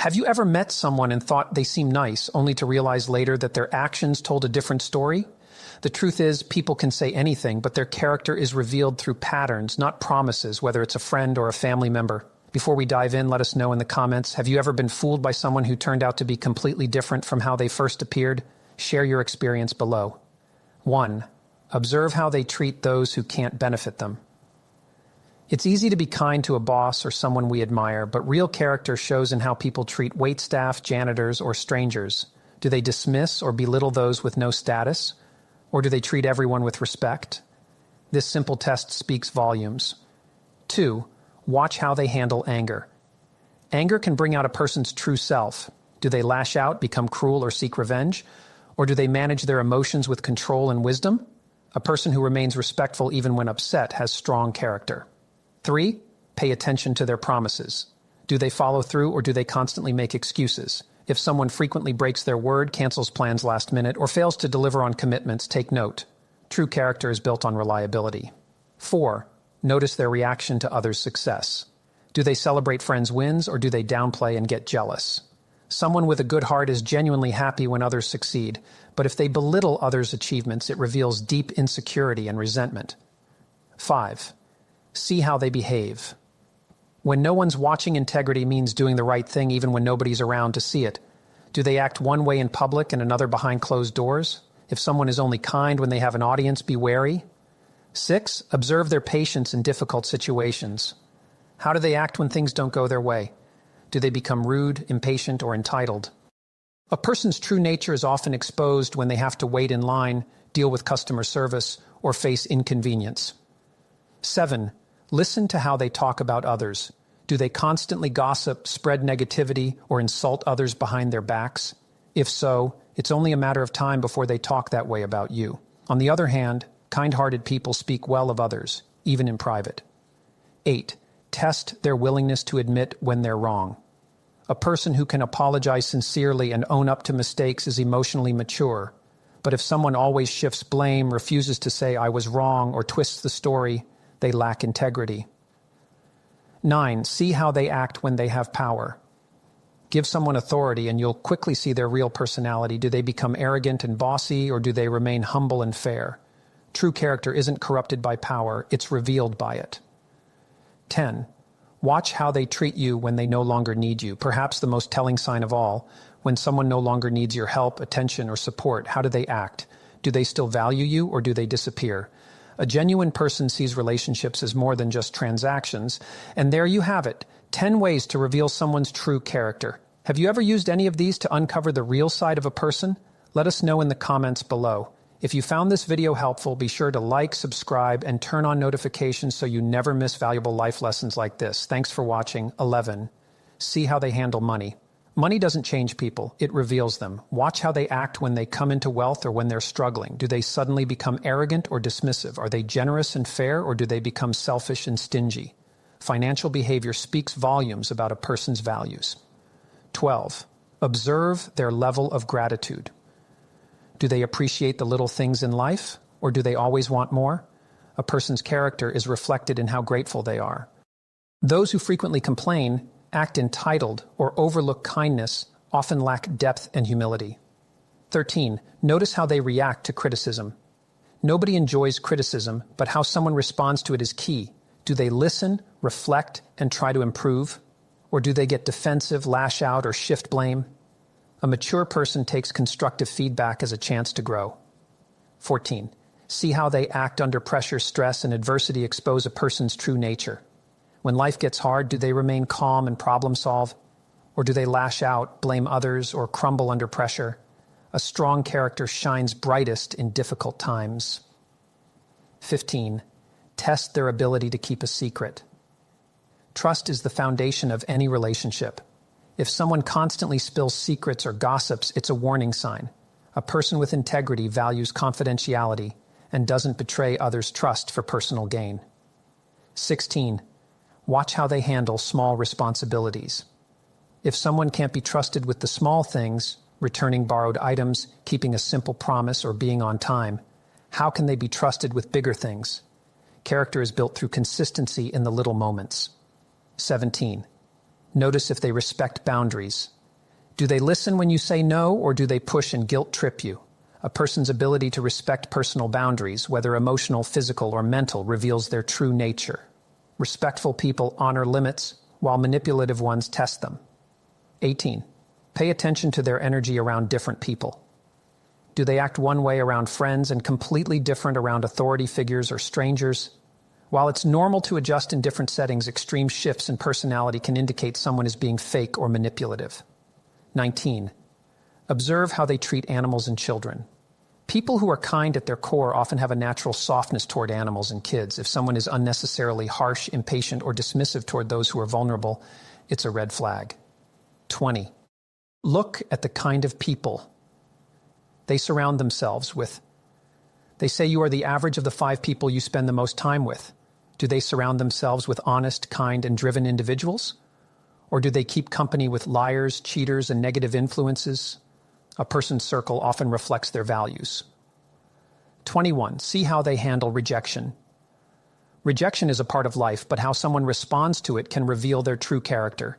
Have you ever met someone and thought they seemed nice, only to realize later that their actions told a different story? The truth is, people can say anything, but their character is revealed through patterns, not promises, whether it's a friend or a family member. Before we dive in, let us know in the comments, have you ever been fooled by someone who turned out to be completely different from how they first appeared? Share your experience below. 1. Observe how they treat those who can't benefit them. It's easy to be kind to a boss or someone we admire, but real character shows in how people treat waitstaff, janitors, or strangers. Do they dismiss or belittle those with no status? Or do they treat everyone with respect? This simple test speaks volumes. 2. Watch how they handle anger. Anger can bring out a person's true self. Do they lash out, become cruel, or seek revenge? Or do they manage their emotions with control and wisdom? A person who remains respectful even when upset has strong character. 3. Pay attention to their promises. Do they follow through or do they constantly make excuses? If someone frequently breaks their word, cancels plans last minute, or fails to deliver on commitments, take note. True character is built on reliability. 4. Notice their reaction to others' success. Do they celebrate friends' wins or do they downplay and get jealous? Someone with a good heart is genuinely happy when others succeed, but if they belittle others' achievements, it reveals deep insecurity and resentment. 5. See how they behave. When no one's watching, integrity means doing the right thing even when nobody's around to see it. Do they act one way in public and another behind closed doors? If someone is only kind when they have an audience, be wary. 6. Observe their patience in difficult situations. How do they act when things don't go their way? Do they become rude, impatient, or entitled? A person's true nature is often exposed when they have to wait in line, deal with customer service, or face inconvenience. 7. Listen to how they talk about others. Do they constantly gossip, spread negativity, or insult others behind their backs? If so, it's only a matter of time before they talk that way about you. On the other hand, kind-hearted people speak well of others, even in private. 8. Test their willingness to admit when they're wrong. A person who can apologize sincerely and own up to mistakes is emotionally mature. But if someone always shifts blame, refuses to say I was wrong, or twists the story, they lack integrity. 9. See how they act when they have power. Give someone authority and you'll quickly see their real personality. Do they become arrogant and bossy, or do they remain humble and fair? True character isn't corrupted by power, it's revealed by it. 10. Watch how they treat you when they no longer need you. Perhaps the most telling sign of all, when someone no longer needs your help, attention, or support, how do they act? Do they still value you, or do they disappear? A genuine person sees relationships as more than just transactions. And there you have it, 10 ways to reveal someone's true character. Have you ever used any of these to uncover the real side of a person? Let us know in the comments below. If you found this video helpful, be sure to like, subscribe, and turn on notifications so you never miss valuable life lessons like this. Thanks for watching. 11. See how they handle money. Money doesn't change people, it reveals them. Watch how they act when they come into wealth or when they're struggling. Do they suddenly become arrogant or dismissive? Are they generous and fair, or do they become selfish and stingy? Financial behavior speaks volumes about a person's values. 12. Observe their level of gratitude. Do they appreciate the little things in life, or do they always want more? A person's character is reflected in how grateful they are. Those who frequently complain, act entitled, or overlook kindness often lack depth and humility. 13. Notice how they react to criticism. Nobody enjoys criticism, but how someone responds to it is key. Do they listen, reflect, and try to improve? Or do they get defensive, lash out, or shift blame? A mature person takes constructive feedback as a chance to grow. 14. See how they act under pressure, stress, and adversity expose a person's true nature. When life gets hard, do they remain calm and problem solve? Or do they lash out, blame others, or crumble under pressure? A strong character shines brightest in difficult times. 15. Test their ability to keep a secret. Trust is the foundation of any relationship. If someone constantly spills secrets or gossips, it's a warning sign. A person with integrity values confidentiality and doesn't betray others' trust for personal gain. 16. Watch how they handle small responsibilities. If someone can't be trusted with the small things, returning borrowed items, keeping a simple promise, or being on time, how can they be trusted with bigger things? Character is built through consistency in the little moments. 17. Notice if they respect boundaries. Do they listen when you say no, or do they push and guilt trip you? A person's ability to respect personal boundaries, whether emotional, physical, or mental, reveals their true nature. Respectful people honor limits, while manipulative ones test them. 18. Pay attention to their energy around different people. Do they act one way around friends and completely different around authority figures or strangers? While it's normal to adjust in different settings, extreme shifts in personality can indicate someone is being fake or manipulative. 19. Observe how they treat animals and children. People who are kind at their core often have a natural softness toward animals and kids. If someone is unnecessarily harsh, impatient, or dismissive toward those who are vulnerable, it's a red flag. 20. Look at the kind of people they surround themselves with. They say you are the average of the 5 people you spend the most time with. Do they surround themselves with honest, kind, and driven individuals? Or do they keep company with liars, cheaters, and negative influences? A person's circle often reflects their values. 21. See how they handle rejection. Rejection is a part of life, but how someone responds to it can reveal their true character.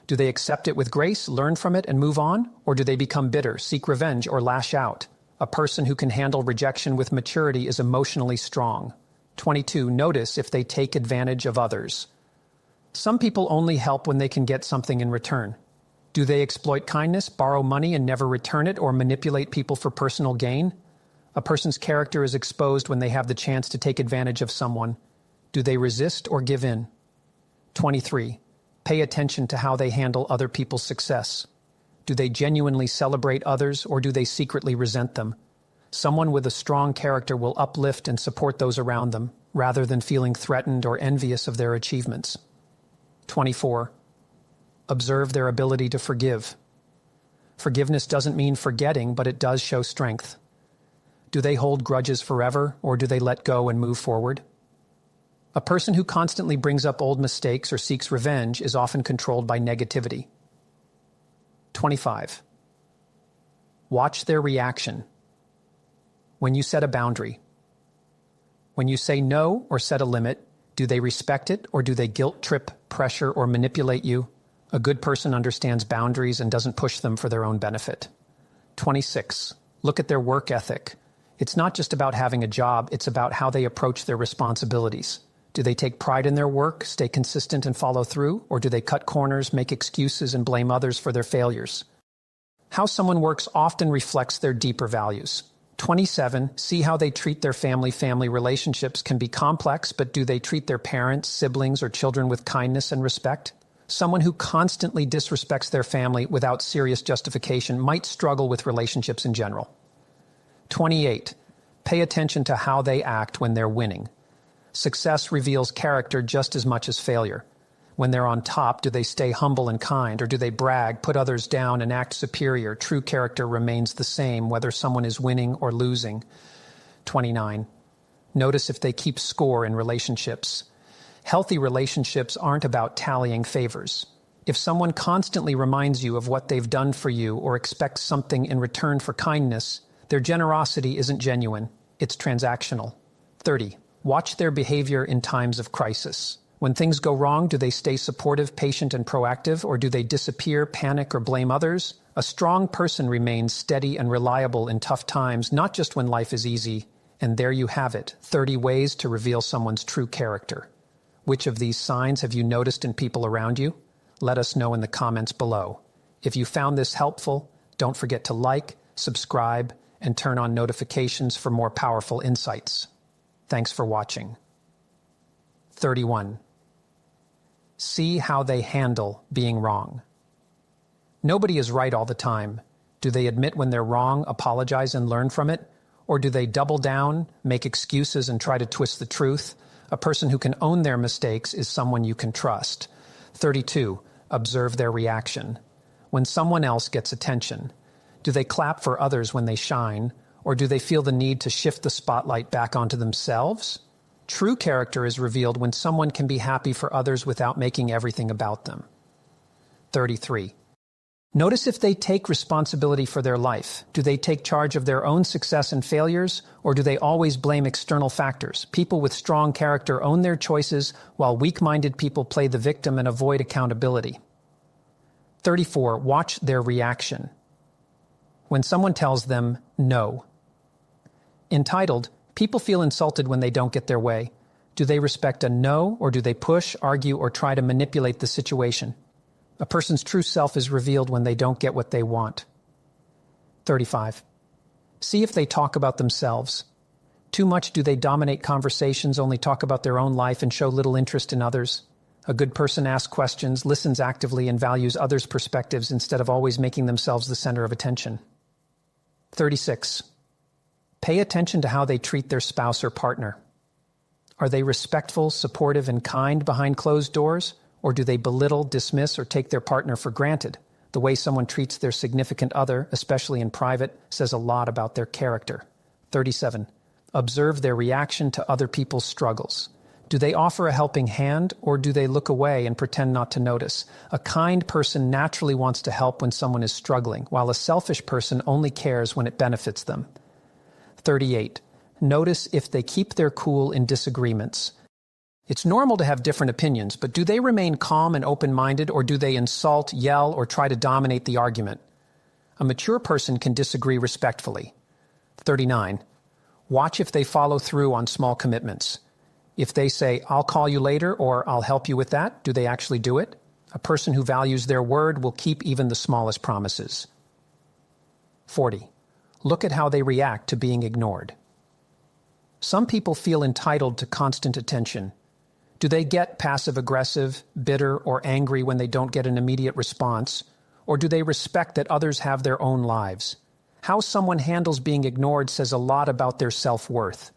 Do they accept it with grace, learn from it, and move on? Or do they become bitter, seek revenge, or lash out? A person who can handle rejection with maturity is emotionally strong. 22. Notice if they take advantage of others. Some people only help when they can get something in return. Do they exploit kindness, borrow money and never return it, or manipulate people for personal gain? A person's character is exposed when they have the chance to take advantage of someone. Do they resist or give in? 23. Pay attention to how they handle other people's success. Do they genuinely celebrate others, or do they secretly resent them? Someone with a strong character will uplift and support those around them, rather than feeling threatened or envious of their achievements. 24. Observe their ability to forgive. Forgiveness doesn't mean forgetting, but it does show strength. Do they hold grudges forever, or do they let go and move forward? A person who constantly brings up old mistakes or seeks revenge is often controlled by negativity. 25. Watch their reaction. When you set a boundary. When you say no or set a limit, do they respect it, or do they guilt trip, pressure, or manipulate you? A good person understands boundaries and doesn't push them for their own benefit. 26. Look at their work ethic. It's not just about having a job, it's about how they approach their responsibilities. Do they take pride in their work, stay consistent and follow through, or do they cut corners, make excuses, and blame others for their failures? How someone works often reflects their deeper values. 27. See how they treat their family. Family relationships can be complex, but do they treat their parents, siblings, or children with kindness and respect? Someone who constantly disrespects their family without serious justification might struggle with relationships in general. 28. Pay attention to how they act when they're winning. Success reveals character just as much as failure. When they're on top, do they stay humble and kind, or do they brag, put others down, and act superior? True character remains the same, whether someone is winning or losing. 29. Notice if they keep score in relationships. Healthy relationships aren't about tallying favors. If someone constantly reminds you of what they've done for you or expects something in return for kindness, their generosity isn't genuine, it's transactional. 30. Watch their behavior in times of crisis. When things go wrong, do they stay supportive, patient, and proactive, or do they disappear, panic, or blame others? A strong person remains steady and reliable in tough times, not just when life is easy. And there you have it, 30 ways to reveal someone's true character. Which of these signs have you noticed in people around you? Let us know in the comments below. If you found this helpful, don't forget to like, subscribe, and turn on notifications for more powerful insights. Thanks for watching. 31. See how they handle being wrong. Nobody is right all the time. Do they admit when they're wrong, apologize, and learn from it? Or do they double down, make excuses, and try to twist the truth? A person who can own their mistakes is someone you can trust. 32. Observe their reaction. When someone else gets attention, do they clap for others when they shine, or do they feel the need to shift the spotlight back onto themselves? True character is revealed when someone can be happy for others without making everything about them. 33. Notice if they take responsibility for their life. Do they take charge of their own success and failures, or do they always blame external factors? People with strong character own their choices, while weak-minded people play the victim and avoid accountability. 34. Watch their reaction. When someone tells them no. Entitled, people feel insulted when they don't get their way. Do they respect a no, or do they push, argue, or try to manipulate the situation? A person's true self is revealed when they don't get what they want. 35. See if they talk about themselves. Too much do they dominate conversations, only talk about their own life, and show little interest in others? A good person asks questions, listens actively, and values others' perspectives instead of always making themselves the center of attention. 36. Pay attention to how they treat their spouse or partner. Are they respectful, supportive, and kind behind closed doors? Or do they belittle, dismiss, or take their partner for granted? The way someone treats their significant other, especially in private, says a lot about their character. 37. Observe their reaction to other people's struggles. Do they offer a helping hand, or do they look away and pretend not to notice? A kind person naturally wants to help when someone is struggling, while a selfish person only cares when it benefits them. 38. Notice if they keep their cool in disagreements. It's normal to have different opinions, but do they remain calm and open-minded, or do they insult, yell, or try to dominate the argument? A mature person can disagree respectfully. 39. Watch if they follow through on small commitments. If they say, "I'll call you later," or "I'll help you with that," do they actually do it? A person who values their word will keep even the smallest promises. 40. Look at how they react to being ignored. Some people feel entitled to constant attention. Do they get passive-aggressive, bitter, or angry when they don't get an immediate response? Or do they respect that others have their own lives? How someone handles being ignored says a lot about their self-worth.